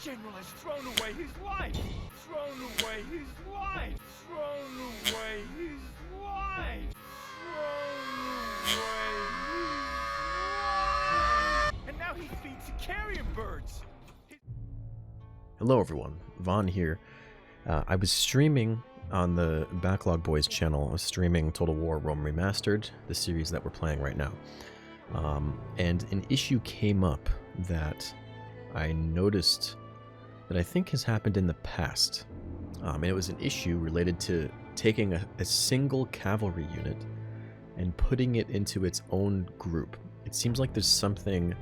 general has thrown away his life! Thrown away his life! Thrown away his life! Thrown away his life! And now he feeds the carrion birds! Hello everyone, Vaughn here. I was streaming on the Backlog Boys channel. I was streaming Total War Rome Remastered, the series that we're playing right now. And an issue came up that I noticed that I think has happened in the past. And it was an issue related to taking a single cavalry unit and putting it into its own group. It seems like there's something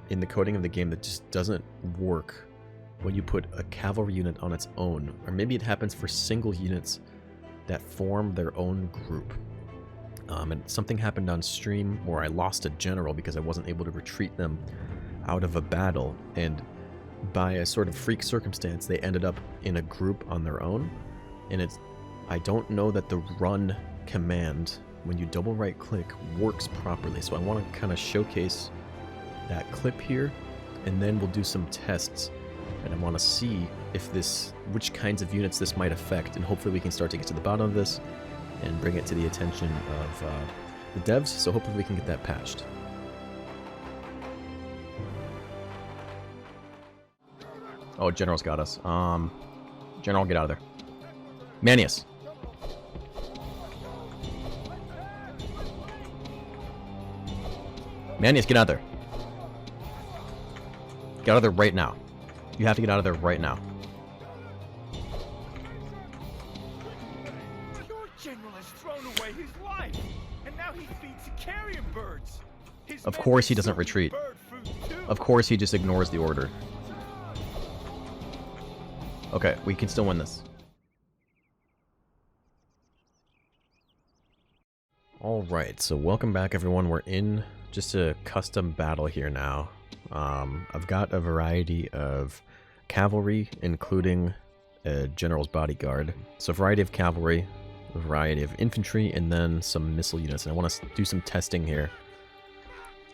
in the coding of the game that just doesn't work when you put a cavalry unit on its own. Or maybe it happens for single units that form their own group. And something happened on stream where I lost a general because I wasn't able to retreat them out of a battle, and by a sort of freak circumstance they ended up in a group on their own. And I don't know that the run command, when you double right click, works properly. So I want to kind of showcase that clip here, and then we'll do some tests, and I want to see if which kinds of units this might affect, and hopefully we can start to get to the bottom of this and bring it to the attention of the devs, so hopefully we can get that patched. Oh, General's got us. General, get out of there. Manius! Manius, get out of there. Get out of there right now. You have to get out of there right now. Your general has thrown away his life, and now he feeds the carrion birds. Of course he doesn't retreat. Of course he just ignores the order. Okay, we can still win this. Alright, so welcome back everyone. We're in just a custom battle here now. I've got a variety of cavalry, including a general's bodyguard. So a variety of cavalry, a variety of infantry, and then some missile units. And I want to do some testing here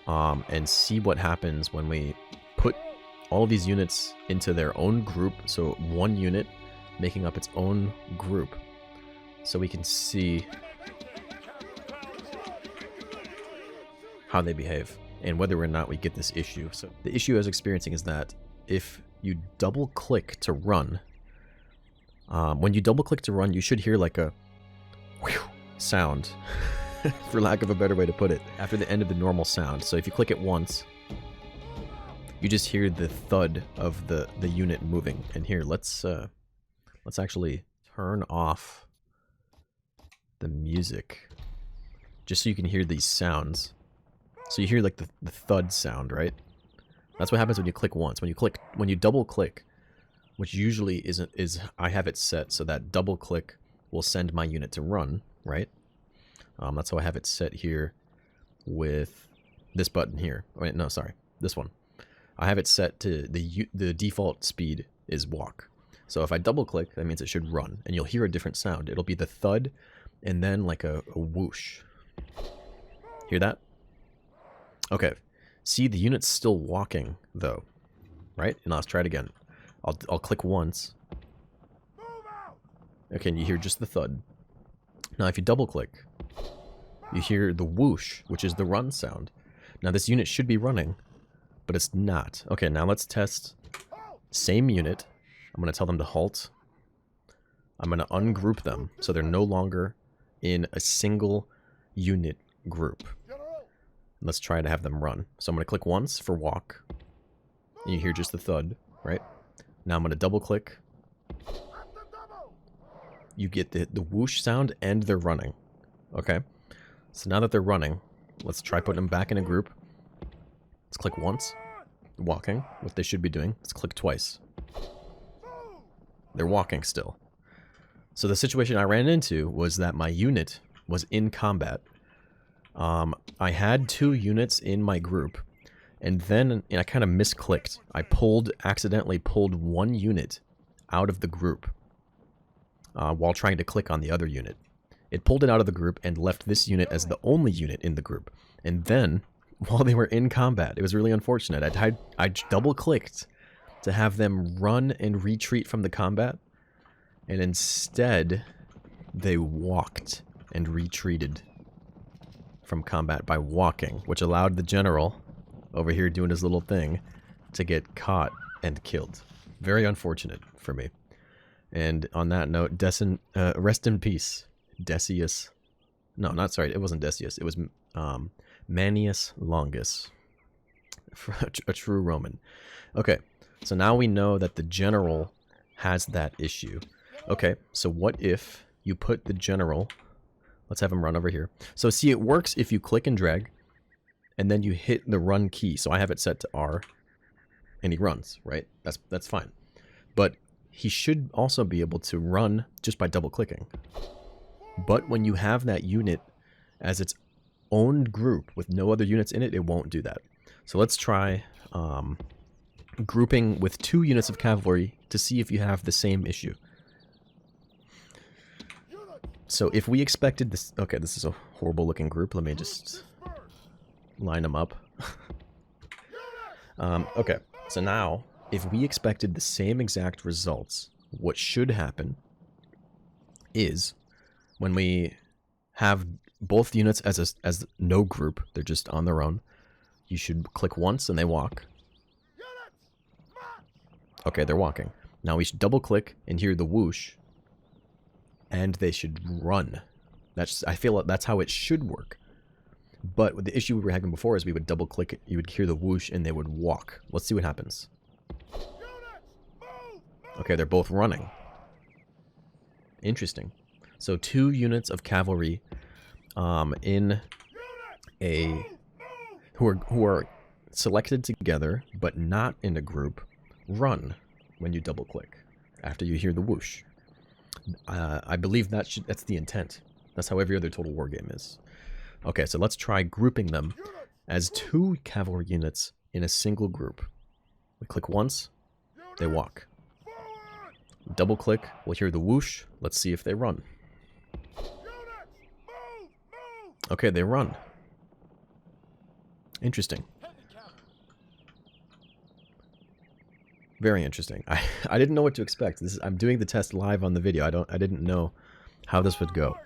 and see what happens when we put all of these units into their own group. So one unit making up its own group, so we can see how they behave and whether or not we get this issue. So the issue I was experiencing is that if you double click to run, when you double click to run, you should hear like a whew sound, for lack of a better way to put it, after the end of the normal sound. So if you click it once, you just hear the thud of the unit moving. And here, let's actually turn off the music just so you can hear these sounds. So you hear like the thud sound, right? That's what happens when you click once. When you double click, which usually is I have it set so that double click will send my unit to run, right? That's how I have it set here with this button here. Wait, no, sorry, this one. I have it set to the default speed is walk. So if I double click, that means it should run, and you'll hear a different sound. It'll be the thud, and then like a whoosh. Hear that? Okay. See, the unit's still walking though, right? And let's try it again. I'll click once. Okay, and you hear just the thud. Now if you double click, you hear the whoosh, which is the run sound. Now this unit should be running, but it's not. Okay, now let's test. Same unit. I'm going to tell them to halt. I'm going to ungroup them so they're no longer in a single unit group. Let's try to have them run. So I'm going to click once for walk. And you hear just the thud, right? Now I'm going to double click. You get the whoosh sound and they're running. Okay? So now that they're running, let's try putting them back in a group. Let's click once. Walking, what they should be doing. Let's click twice. They're walking still. So the situation I ran into was that my unit was in combat. I had 2 units in my group, and then I kind of misclicked. I accidentally pulled 1 unit out of the group while trying to click on the other unit. It pulled it out of the group and left this unit as the only unit in the group. And then, while they were in combat, it was really unfortunate. I double-clicked to have them run and retreat from the combat, and instead they walked and retreated from combat by walking, which allowed the general over here doing his little thing to get caught and killed. Very unfortunate for me. And on that note, rest in peace, Decius. No, not sorry, it wasn't Decius. It was Manius Longus, a true Roman. Okay, so now we know that the general has that issue. Okay, so what if you put the general... Let's have him run over here. So see, it works if you click and drag, and then you hit the run key. So I have it set to R, and he runs, right? That's fine. But he should also be able to run just by double-clicking. But when you have that unit as its own group with no other units in it, it won't do that. So let's try grouping with 2 units of cavalry to see if you have the same issue. So if we expected this... Okay, this is a horrible looking group. Let me just line them up. Okay, so now, if we expected the same exact results, what should happen is when we have both units as no group, they're just on their own, you should click once and they walk. Okay, they're walking. Now we should double click and hear the whoosh, and they should run. I feel like that's how it should work. But the issue we were having before is we would double click it, you would hear the whoosh, and they would walk. Let's see what happens. Okay, they're both running. Interesting. So 2 units of cavalry in a who are selected together but not in a group run when you double click after you hear the whoosh. I believe that's the intent. That's how every other Total War game is. Okay, so let's try grouping them as 2 cavalry units in a single group. We click once, they walk. Double click, we'll hear the whoosh. Let's see if they run. Okay, they run. Interesting. Very interesting. I didn't know what to expect. I'm doing the test live on the video. I didn't know how this would go.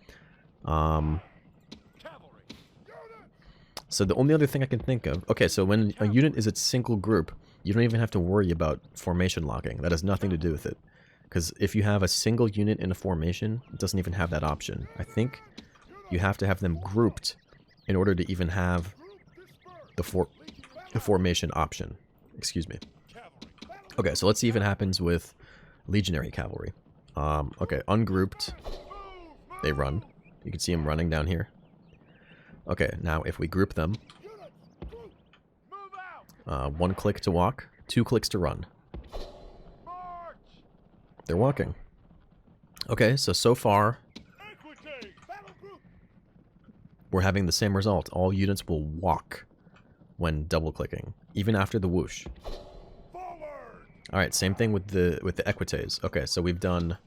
So the only other thing I can think of... Okay, so when a unit is its single group, you don't even have to worry about formation locking. That has nothing to do with it. Because if you have a single unit in a formation, it doesn't even have that option. I think you have to have them grouped in order to even have the formation option. Excuse me. Okay, so let's see if it happens with legionary cavalry. Okay, ungrouped. They run. You can see them running down here. Okay, now if we group them, 1 click to walk, 2 clicks to run. They're walking. Okay, so far, we're having the same result. All units will walk when double-clicking, even after the whoosh. Alright, same thing with the equites. Okay, so we've done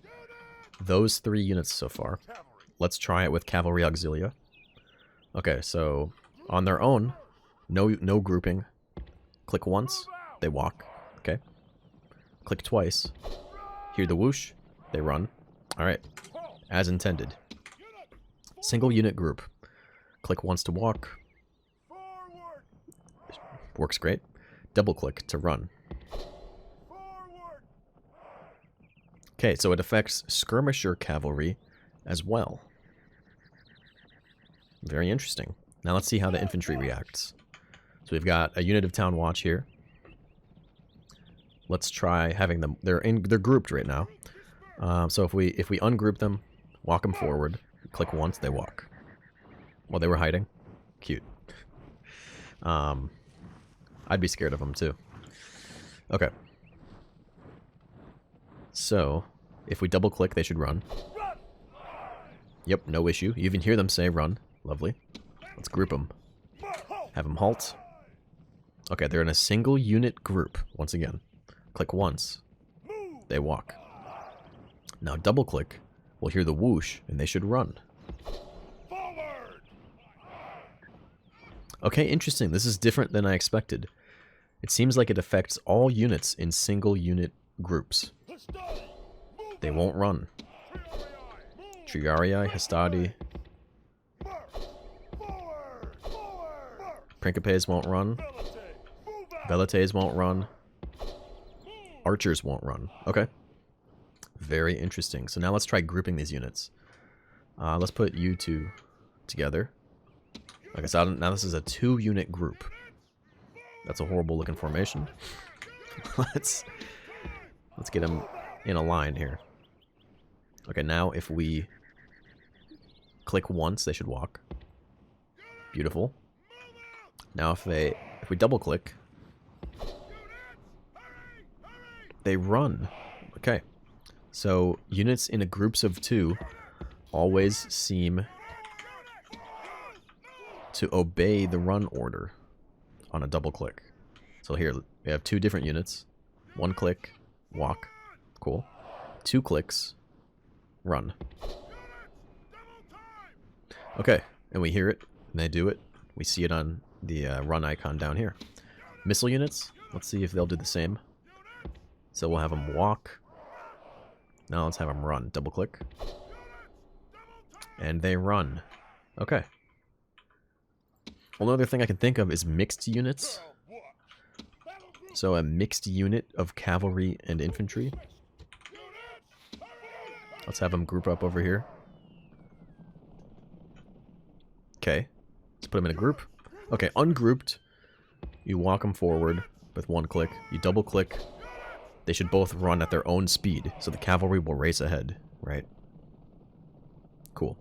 those 3 units so far. Let's try it with cavalry auxilia. Okay, so on their own, no grouping. Click once, they walk. Okay. Click twice. Hear the whoosh, they run. Alright, as intended. Single unit group. Click once to walk. Works great. Double click to run. Okay, so it affects skirmisher cavalry as well. Very interesting. Now let's see how the infantry reacts. So we've got a unit of town watch here. Let's try having them. They're grouped right now. So if we ungroup them, walk them forward, click once, they walk. Well, they were hiding. Cute. I'd be scared of them too. Okay. So if we double click, they should run. Yep, no issue. You even hear them say run. Lovely. Let's group them. Have them halt. Okay, they're in a single unit group once again. Click once. They walk. Now double click. We'll hear the whoosh, and they should run. Okay, interesting. This is different than I expected. It seems like it affects all units in single unit groups. They won't run. Triarii, Hastati. Principes won't run. Velites won't run. Archers won't run. Okay. Very interesting. So now let's try grouping these units. Let's put you two together. Like I said, now this is a 2-unit group. That's a horrible looking formation. let's get them in a line here. Okay, now if we click once, they should walk. Beautiful. Now if we double click, they run. Okay. So units in groups of 2 always seem to obey the run order on a double click. So here we have 2 different units. 1 click, walk. Cool. 2 clicks, run. Okay, and we hear it, and they do it. We see it on the run icon down here. Missile units, let's see if they'll do the same. So we'll have them walk. Now let's have them run. Double click. And they run. Okay. One other thing I can think of is mixed units. So a mixed unit of cavalry and infantry. Let's have them group up over here. Okay. Let's put them in a group. Okay, ungrouped. You walk them forward with 1 click. You double click. They should both run at their own speed, so the cavalry will race ahead, right? Cool.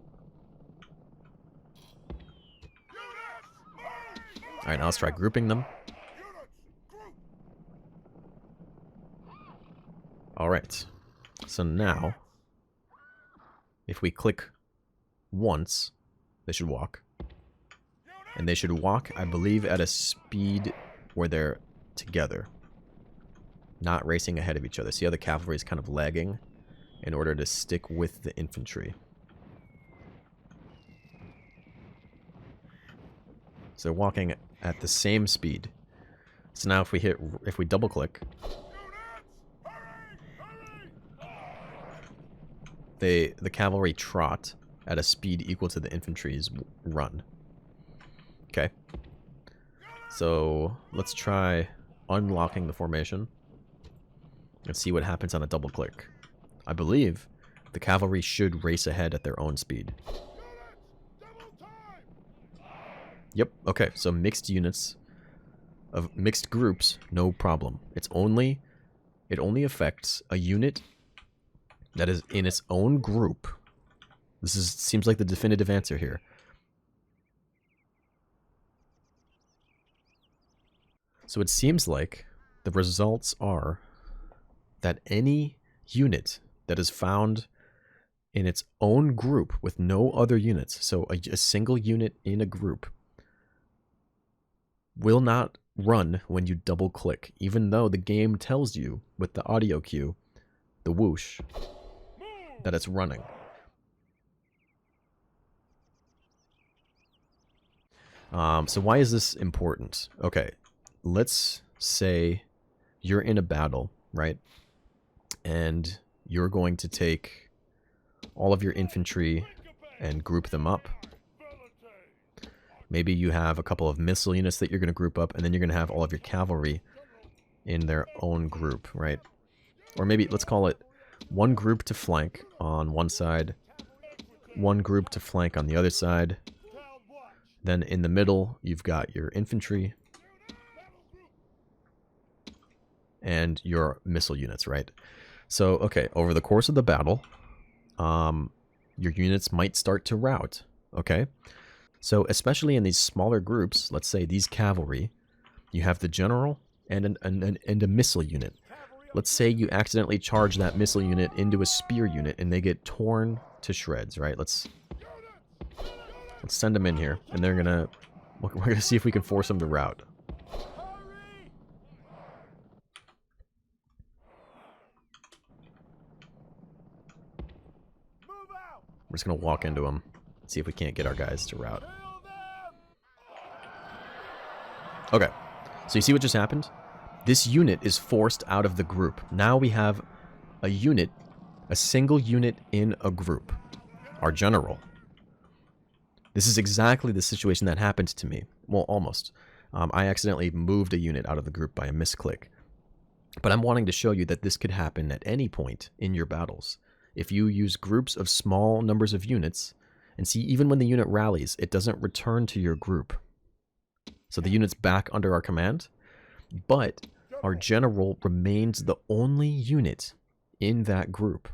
Alright, now let's try grouping them. Alright. So now, if we click once, they should walk. And they should walk, I believe, at a speed where they're together. Not racing ahead of each other. See how the cavalry is kind of lagging in order to stick with the infantry. So they're walking at the same speed. So now if we double click, the cavalry trot at a speed equal to the infantry's run. Okay. So let's try unlocking the formation. Let's see what happens on a double click. I believe the cavalry should race ahead at their own speed. Yep, okay, so mixed units of mixed groups, no problem. It only affects a unit that is in its own group. Seems like the definitive answer here. So it seems like the results are that any unit that is found in its own group with no other units, so a single unit in a group, will not run when you double click, even though the game tells you with the audio cue, the whoosh, that it's running. So why is this important? Okay, let's say you're in a battle, right? And you're going to take all of your infantry and group them up. Maybe you have a couple of missile units that you're going to group up, and then you're going to have all of your cavalry in their own group, right? Or maybe, let's call it 1 group to flank on one side, 1 group to flank on the other side. Then in the middle, you've got your infantry and your missile units, right? So, okay, over the course of the battle, your units might start to rout, okay? So, especially in these smaller groups, let's say these cavalry, you have the general and a missile unit. Let's say you accidentally charge that missile unit into a spear unit and they get torn to shreds, right? Let's send them in here, and we're gonna see if we can force them to rout. We're just going to walk into them, see if we can't get our guys to rout. Okay, so you see what just happened? This unit is forced out of the group. Now we have a unit, a single unit in a group. Our general. This is exactly the situation that happened to me. Well, almost. I accidentally moved a unit out of the group by a misclick. But I'm wanting to show you that this could happen at any point in your battles. If you use groups of small numbers of units, and see, even when the unit rallies, it doesn't return to your group. So the unit's back under our command, but our general remains the only unit in that group.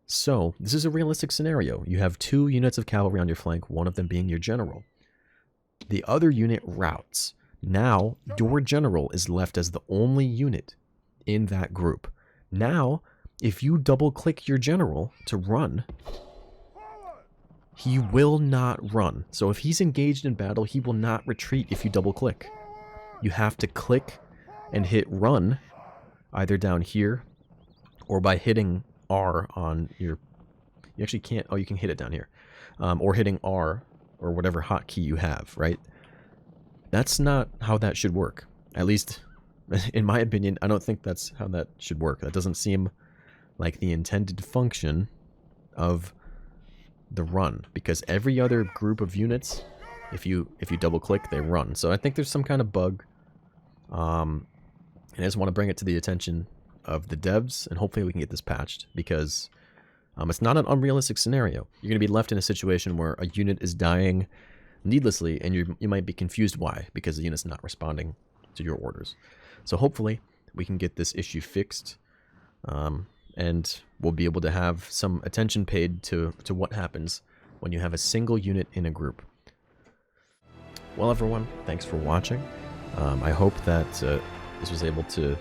So, this is a realistic scenario. You have 2 units of cavalry on your flank, one of them being your general. The other unit routes. Now, your general is left as the only unit in that group. Now, if you double-click your general to run, he will not run. So if he's engaged in battle, he will not retreat if you double-click. You have to click and hit run, either down here, or by hitting R on your... You actually can't... Oh, you can hit it down here. Or hitting R, or whatever hotkey you have, right? That's not how that should work. At least, in my opinion, I don't think that's how that should work. That doesn't seem like the intended function of the run. Because every other group of units, if you double-click, they run. So I think there's some kind of bug. And I just want to bring it to the attention of the devs, and hopefully we can get this patched, because it's not an unrealistic scenario. You're going to be left in a situation where a unit is dying needlessly, and you might be confused why, because the unit's not responding to your orders. So hopefully we can get this issue fixed, and we'll be able to have some attention paid to what happens when you have a single unit in a group. Well, everyone, thanks for watching. I hope that this was able to,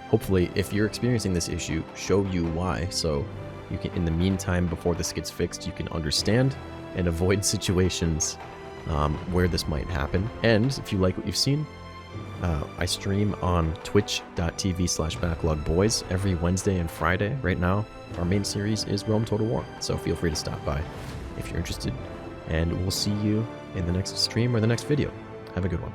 hopefully, if you're experiencing this issue, show you why, so you can, in the meantime, before this gets fixed, you can understand and avoid situations where this might happen. And if you like what you've seen, I stream on twitch.tv/backlogboys every Wednesday and Friday. Right now, our main series is Rome Total War, so feel free to stop by if you're interested. And we'll see you in the next stream or the next video. Have a good one.